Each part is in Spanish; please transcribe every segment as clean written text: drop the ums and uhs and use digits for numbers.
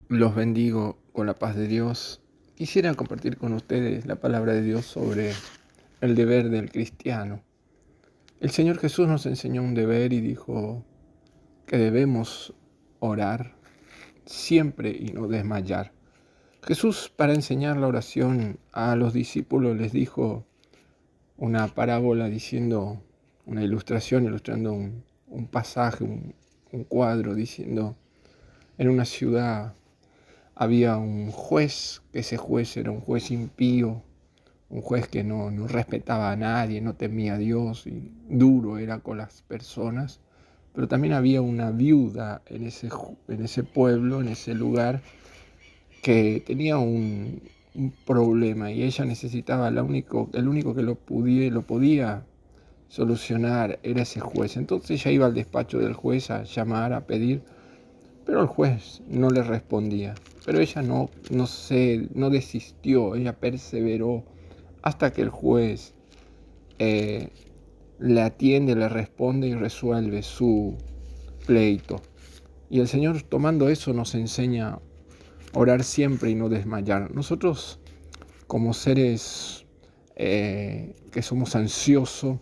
Los bendigo con la paz de Dios. Quisiera compartir con ustedes la palabra de Dios sobre el deber del cristiano. El Señor Jesús nos enseñó un deber y dijo que debemos orar siempre y no desmayar. Jesús, para enseñar la oración a los discípulos, les dijo una parábola diciendo, una ilustración, ilustrando un pasaje, un cuadro, diciendo, en una ciudad había un juez, que ese juez era un juez impío, un juez que no respetaba a nadie, no temía a Dios y duro era con las personas. Pero también había una viuda en ese pueblo, en ese lugar, que tenía un problema y ella necesitaba, el único que lo podía solucionar era ese juez. Entonces ella iba al despacho del juez a llamar, a pedir, pero el juez no le respondía. Pero ella no desistió, ella perseveró hasta que el juez eh, le atiende, le responde y resuelve su pleito. Y el Señor, tomando eso, nos enseña a orar siempre y no desmayar. Nosotros, como seres que somos ansiosos,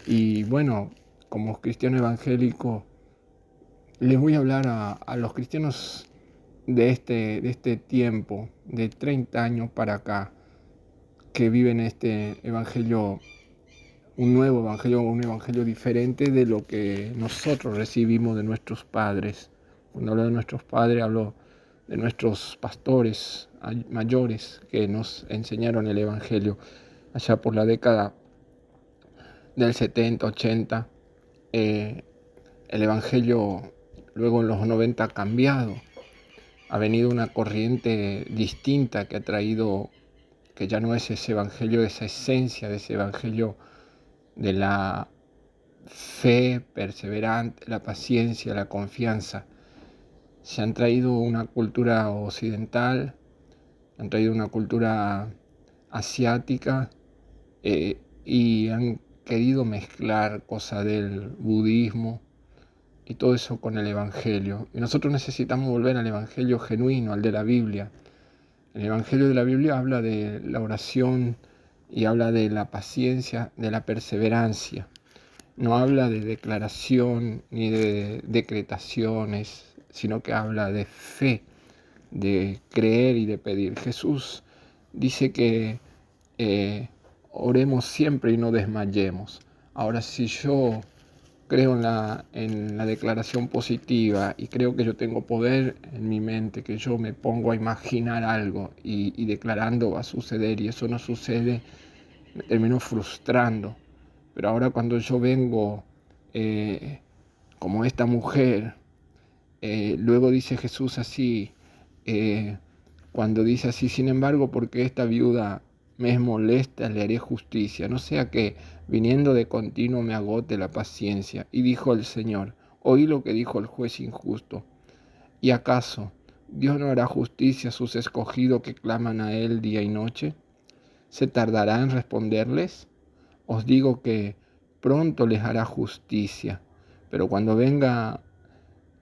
y bueno, como cristiano evangélico, les voy a hablar a los cristianos de este tiempo, de 30 años para acá, que viven este evangelio, un evangelio diferente de lo que nosotros recibimos de nuestros padres. Cuando hablo de nuestros padres, hablo de nuestros pastores mayores que nos enseñaron el evangelio allá por la década del 70, 80. El evangelio luego en los 90 ha cambiado. Ha venido una corriente distinta que ha traído, que ya no es ese evangelio, esa esencia de ese evangelio de la fe perseverante, la paciencia, la confianza. Se han traído una cultura occidental, han traído una cultura asiática, y han querido mezclar cosas del budismo y todo eso con el evangelio. Y nosotros necesitamos volver al evangelio genuino, al de la Biblia. El Evangelio de la Biblia habla de la oración y habla de la paciencia, de la perseverancia. No habla de declaración ni de decretaciones, sino que habla de fe, de creer y de pedir. Jesús dice que oremos siempre y no desmayemos. Ahora, si yo creo en la declaración positiva y creo que yo tengo poder en mi mente, que yo me pongo a imaginar algo y declarando va a suceder y eso no sucede, me termino frustrando. Pero ahora cuando yo vengo como esta mujer, luego dice Jesús así, eh, cuando dice así, sin embargo, porque esta viuda me es molesta, le haré justicia, no sea que viniendo de continuo me agote la paciencia. Y dijo el Señor, oí lo que dijo el juez injusto. ¿Y acaso Dios no hará justicia a sus escogidos que claman a Él día y noche? ¿Se tardará en responderles? Os digo que pronto les hará justicia, pero cuando venga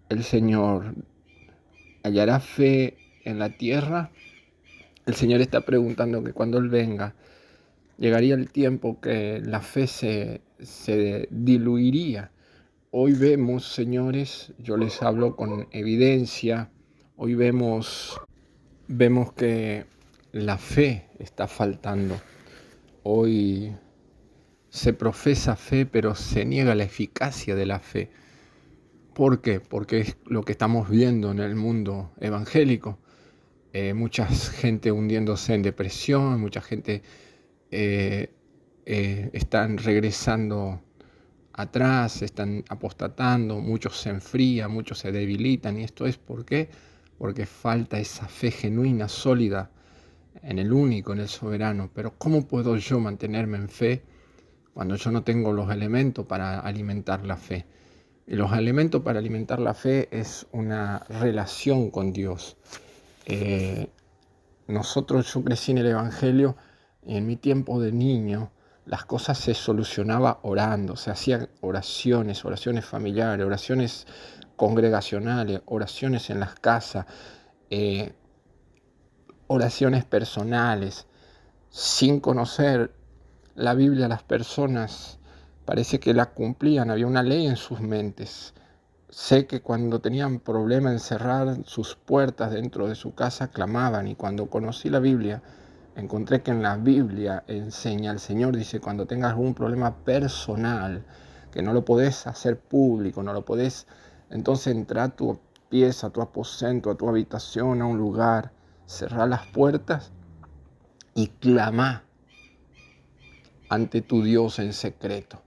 el Señor, ¿hallará fe en la tierra? El Señor está preguntando que cuando Él venga, llegaría el tiempo que la fe se diluiría. Hoy vemos, señores, yo les hablo con evidencia, hoy vemos que la fe está faltando. Hoy se profesa fe, pero se niega la eficacia de la fe. ¿Por qué? Porque es lo que estamos viendo en el mundo evangélico. Mucha gente hundiéndose en depresión, mucha gente eh, están regresando atrás, están apostatando, muchos se enfrían, muchos se debilitan. ¿Y esto es por qué? Porque falta esa fe genuina, sólida en el único, en el soberano. Pero ¿cómo puedo yo mantenerme en fe cuando yo no tengo los elementos para alimentar la fe? Y los elementos para alimentar la fe es una relación con Dios. Eh, yo crecí en el Evangelio y en mi tiempo de niño las cosas se solucionaban orando, se hacían oraciones familiares, oraciones congregacionales, oraciones en las casas, eh, oraciones personales, sin conocer la Biblia. Las personas parece que la cumplían, había una ley en sus mentes. Sé que cuando tenían problema en cerrar sus puertas dentro de su casa, clamaban, y cuando conocí la Biblia, encontré que en la Biblia enseña, el Señor dice, cuando tengas algún problema personal, que no lo podés hacer público, no lo podés, entonces entra a tu pieza, a tu aposento, a tu habitación, a un lugar, cerrar las puertas y clama ante tu Dios en secreto.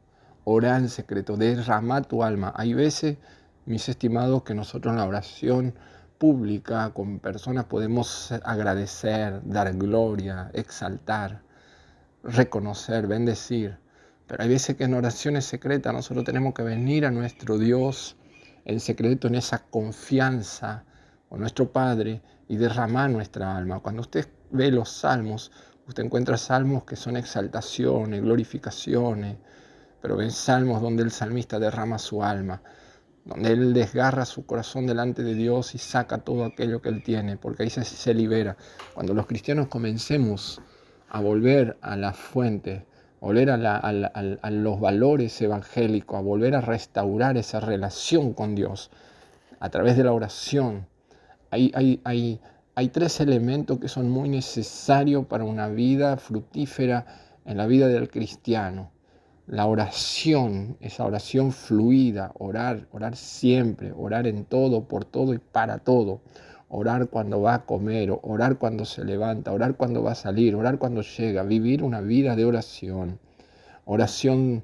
Ora en secreto, derrama tu alma. Hay veces, mis estimados, que nosotros en la oración pública con personas podemos agradecer, dar gloria, exaltar, reconocer, bendecir. Pero hay veces que en oraciones secretas nosotros tenemos que venir a nuestro Dios en secreto, en esa confianza con nuestro Padre, y derramar nuestra alma. Cuando usted ve los salmos, usted encuentra salmos que son exaltaciones, glorificaciones, pero ven salmos donde el salmista derrama su alma, donde él desgarra su corazón delante de Dios y saca todo aquello que él tiene, porque ahí se libera. Cuando los cristianos comencemos a volver a la fuente, volver a los valores evangélicos, a volver a restaurar esa relación con Dios a través de la oración, hay tres elementos que son muy necesarios para una vida fructífera en la vida del cristiano. La oración, esa oración fluida, orar siempre, orar en todo, por todo y para todo. Orar cuando va a comer, orar cuando se levanta, orar cuando va a salir, orar cuando llega. Vivir una vida de oración. Oración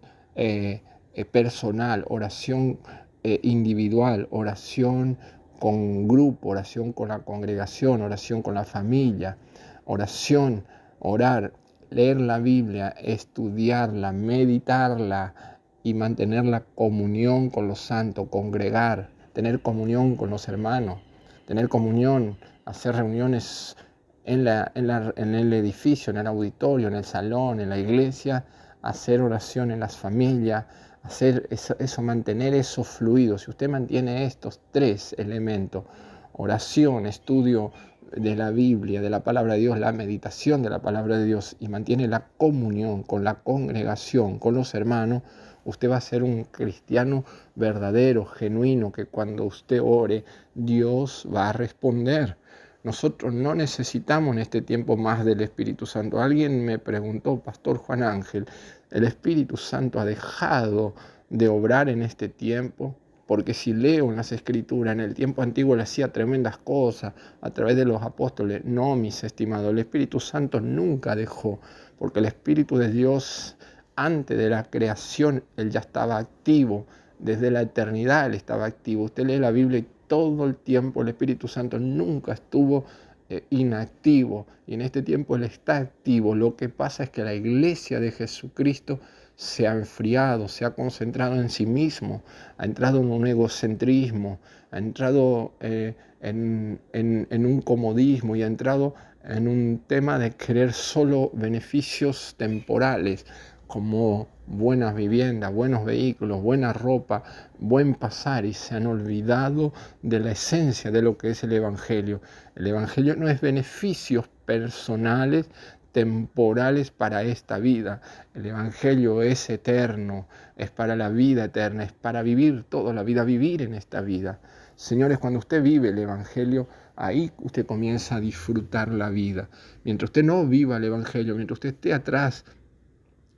personal, oración individual, oración con grupo, oración con la congregación, oración con la familia, oración, orar, leer la Biblia, estudiarla, meditarla y mantener la comunión con los santos, congregar, tener comunión con los hermanos, tener comunión, hacer reuniones en el edificio, en el auditorio, en el salón, en la iglesia, hacer oración en las familias, hacer eso, mantener eso fluido. Si usted mantiene estos tres elementos, oración, estudio de la Biblia, de la palabra de Dios, la meditación de la palabra de Dios, y mantiene la comunión con la congregación, con los hermanos, usted va a ser un cristiano verdadero, genuino, que cuando usted ore, Dios va a responder. Nosotros no necesitamos en este tiempo más del Espíritu Santo. Alguien me preguntó, Pastor Juan Ángel, ¿el Espíritu Santo ha dejado de obrar en este tiempo? Porque si leo en las Escrituras, en el tiempo antiguo le hacía tremendas cosas a través de los apóstoles. No, mis estimados, el Espíritu Santo nunca dejó, porque el Espíritu de Dios, antes de la creación, Él ya estaba activo. Desde la eternidad Él estaba activo. Usted lee la Biblia y todo el tiempo el Espíritu Santo nunca estuvo inactivo, y en este tiempo Él está activo. Lo que pasa es que la iglesia de Jesucristo se ha enfriado, se ha concentrado en sí mismo, ha entrado en un egocentrismo, ha entrado en un comodismo, y ha entrado en un tema de querer solo beneficios temporales, como buenas viviendas, buenos vehículos, buena ropa, buen pasar, y se han olvidado de la esencia de lo que es el Evangelio. El Evangelio no es beneficios personales, temporales para esta vida. El Evangelio es eterno, es para la vida eterna, es para vivir toda la vida, vivir en esta vida. Señores, cuando usted vive el Evangelio, ahí usted comienza a disfrutar la vida. Mientras usted no viva el Evangelio, mientras usted esté atrás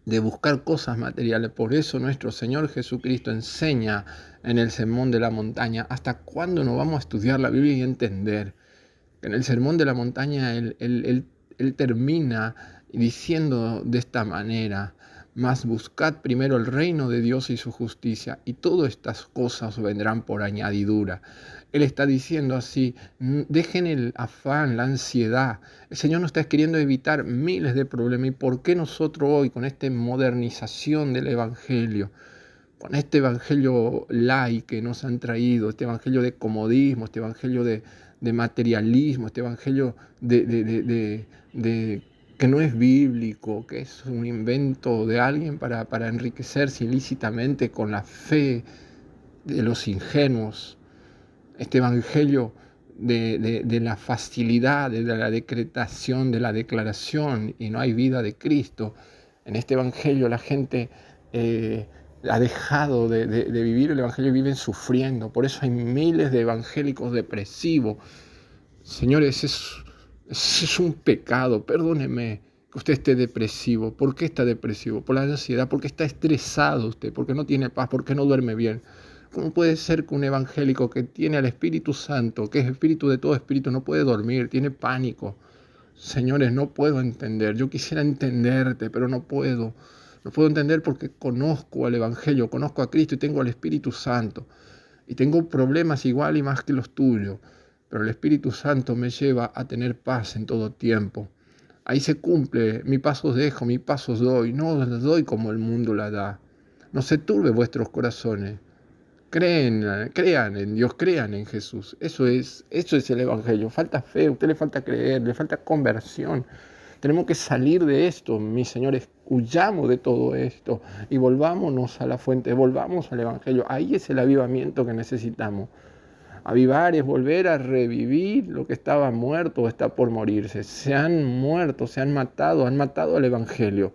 de buscar cosas materiales. Por eso nuestro Señor Jesucristo enseña en el Sermón de la Montaña. ¿Hasta cuándo no vamos a estudiar la Biblia y entender? En el Sermón de la Montaña él termina diciendo de esta manera: mas buscad primero el reino de Dios y su justicia, y todas estas cosas vendrán por añadidura. Él está diciendo así: dejen el afán, la ansiedad. El Señor nos está queriendo evitar miles de problemas. ¿Y por qué nosotros hoy, con esta modernización del Evangelio, con este Evangelio light que nos han traído, este Evangelio de comodismo, este Evangelio de materialismo, este Evangelio que no es bíblico, que es un invento de alguien para enriquecerse ilícitamente con la fe de los ingenuos? Este evangelio de la facilidad, de la decretación, de la declaración, y no hay vida de Cristo. En este evangelio la gente ha dejado de vivir el evangelio y viven sufriendo. Por eso hay miles de evangélicos depresivos. Señores, es un pecado, perdóneme que usted esté depresivo. ¿Por qué está depresivo? Por la ansiedad, porque está estresado usted, porque no tiene paz, porque no duerme bien. ¿Cómo puede ser que un evangélico que tiene al Espíritu Santo, que es espíritu de todo espíritu, no puede dormir, tiene pánico? Señores, no puedo entender. Yo quisiera entenderte, pero no puedo. No puedo entender porque conozco al Evangelio, conozco a Cristo y tengo al Espíritu Santo. Y tengo problemas igual y más que los tuyos. Pero el Espíritu Santo me lleva a tener paz en todo tiempo. Ahí se cumple, mi paso dejo, mi paso doy. No la doy como el mundo la da. No se turbe vuestros corazones. Crean en Dios, crean en Jesús. Eso es el Evangelio. Falta fe, a usted le falta creer, le falta conversión. Tenemos que salir de esto, mis señores. Huyamos de todo esto y volvámonos a la fuente, volvamos al Evangelio. Ahí es el avivamiento que necesitamos. Avivar es volver a revivir lo que estaba muerto o está por morirse. Se han muerto, se han matado al Evangelio.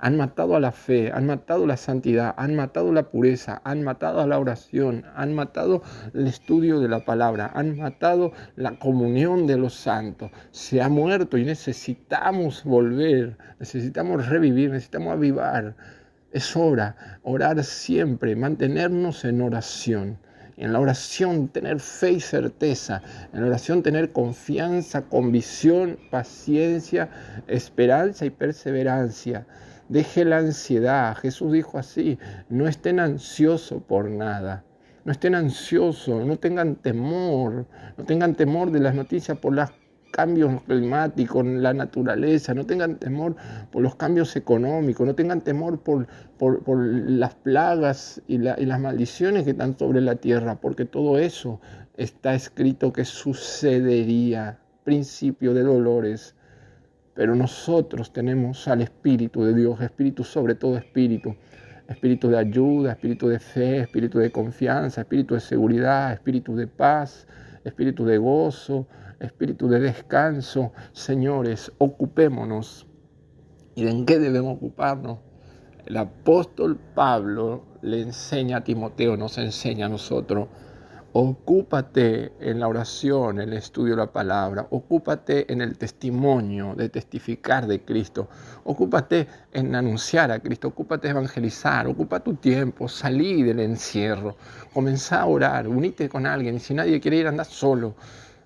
Han matado a la fe, han matado la santidad, han matado la pureza, han matado a la oración, han matado el estudio de la palabra, han matado la comunión de los santos. Se ha muerto y necesitamos volver, necesitamos revivir, necesitamos avivar. Es hora, orar siempre, mantenernos en oración. En la oración tener fe y certeza. En la oración tener confianza, convicción, paciencia, esperanza y perseverancia. Deje la ansiedad. Jesús dijo así, no estén ansiosos por nada. No estén ansiosos, no tengan temor de las noticias por los cambios climáticos, la naturaleza, no tengan temor por los cambios económicos, no tengan temor por las plagas y las maldiciones que están sobre la tierra, porque todo eso está escrito que sucedería, principio de dolores. Pero nosotros tenemos al Espíritu de Dios, Espíritu sobre todo espíritu, espíritu de ayuda, espíritu de fe, espíritu de confianza, espíritu de seguridad, espíritu de paz, espíritu de gozo, espíritu de descanso. Señores, ocupémonos. ¿Y en qué debemos ocuparnos? El apóstol Pablo le enseña a Timoteo, nos enseña a nosotros. Ocúpate en la oración, en el estudio de la palabra. Ocúpate en el testimonio, de testificar de Cristo. Ocúpate en anunciar a Cristo. Ocúpate en evangelizar. Ocupa tu tiempo. Salí del encierro. Comenzá a orar. Unite con alguien. Y si nadie quiere ir, anda solo.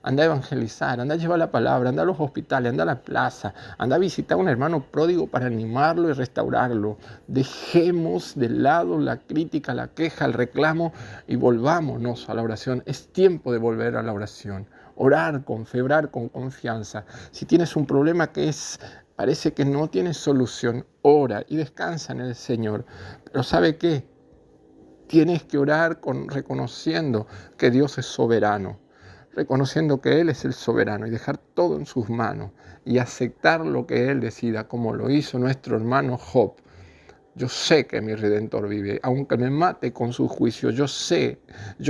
Anda a evangelizar, anda a llevar la palabra, anda a los hospitales, anda a la plaza, anda a visitar a un hermano pródigo para animarlo y restaurarlo. Dejemos de lado la crítica, la queja, el reclamo y volvámonos a la oración. Es tiempo de volver a la oración. Orar con fe, orar con confianza. Si tienes un problema parece que no tienes solución, ora y descansa en el Señor. Pero ¿sabe qué? Tienes que orar reconociendo que Dios es soberano. Reconociendo que Él es el soberano y dejar todo en sus manos y aceptar lo que Él decida, como lo hizo nuestro hermano Job. Yo sé que mi Redentor vive, aunque me mate con su juicio, yo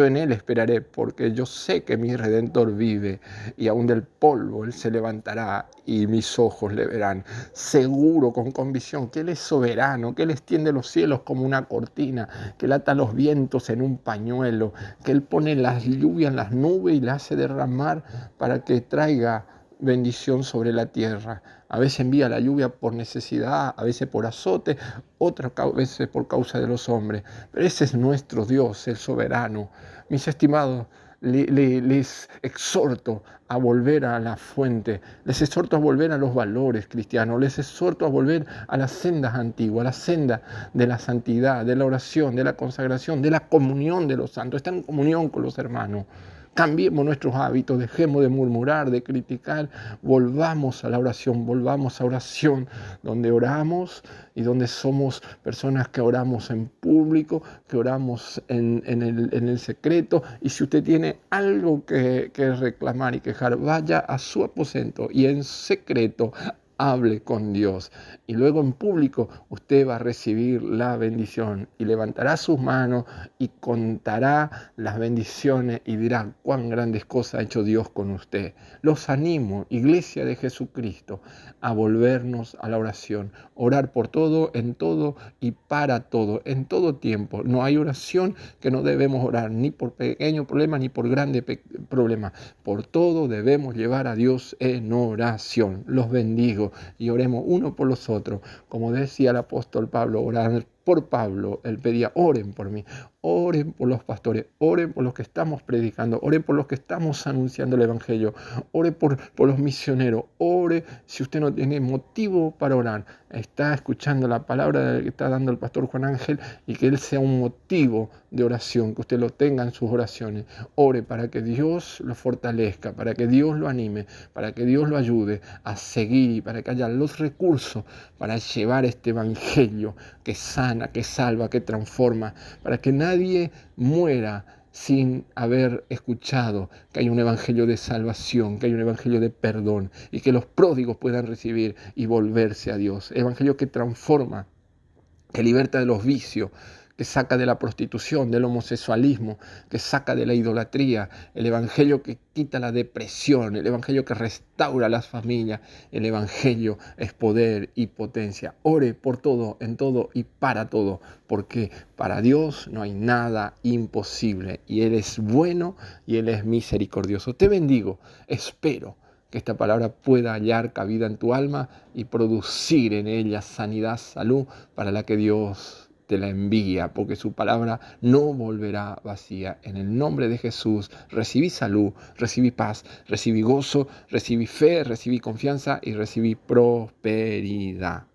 en Él esperaré, porque yo sé que mi Redentor vive, y aún del polvo Él se levantará y mis ojos le verán. Seguro, con convicción, que Él es soberano, que Él extiende los cielos como una cortina, que Él ata los vientos en un pañuelo, que Él pone las lluvias en las nubes y las hace derramar para que traiga bendición sobre la tierra. A veces envía la lluvia por necesidad, a veces por azote, otras veces por causa de los hombres. Pero ese es nuestro Dios, el soberano. Mis estimados, les exhorto a volver a la fuente, les exhorto a volver a los valores cristianos, les exhorto a volver a las sendas antiguas, a la senda de la santidad, de la oración, de la consagración, de la comunión de los santos, estar en comunión con los hermanos. Cambiemos nuestros hábitos, dejemos de murmurar, de criticar, volvamos a la oración, donde oramos y donde somos personas que oramos en público, que oramos en el secreto. Y si usted tiene algo que reclamar y quejar, vaya a su aposento y en secreto hable con Dios. Y luego en público usted va a recibir la bendición y levantará sus manos y contará las bendiciones y dirá cuán grandes cosas ha hecho Dios con usted. Los animo, Iglesia de Jesucristo, a volvernos a la oración. Orar por todo, en todo y para todo, en todo tiempo. No hay oración que no debemos orar, ni por pequeño problema, ni por grande problema. Por todo debemos llevar a Dios en oración. Los bendigo y oremos uno por los otros. Como decía el apóstol Pablo, orar por Pablo, él pedía, oren por mí, oren por los pastores, oren por los que estamos predicando, oren por los que estamos anunciando el Evangelio, oren por los misioneros, ore si usted no tiene motivo para orar, está escuchando la palabra que está dando el pastor Juan Ángel y que él sea un motivo de oración, que usted lo tenga en sus oraciones. Ore para que Dios lo fortalezca, para que Dios lo anime, para que Dios lo ayude a seguir y para que haya los recursos para llevar este Evangelio que sana, que salva, que transforma, para que nadie muera sin haber escuchado que hay un evangelio de salvación, que hay un evangelio de perdón y que los pródigos puedan recibir y volverse a Dios. Evangelio que transforma, que liberta de los vicios, que saca de la prostitución, del homosexualismo, que saca de la idolatría, el evangelio que quita la depresión, el evangelio que restaura las familias, el evangelio es poder y potencia. Ore por todo, en todo y para todo, porque para Dios no hay nada imposible y Él es bueno y Él es misericordioso. Te bendigo, espero que esta palabra pueda hallar cabida en tu alma y producir en ella sanidad, salud, para la que Dios te la envía, porque su palabra no volverá vacía. En el nombre de Jesús, recibí salud, recibí paz, recibí gozo, recibí fe, recibí confianza y recibí prosperidad.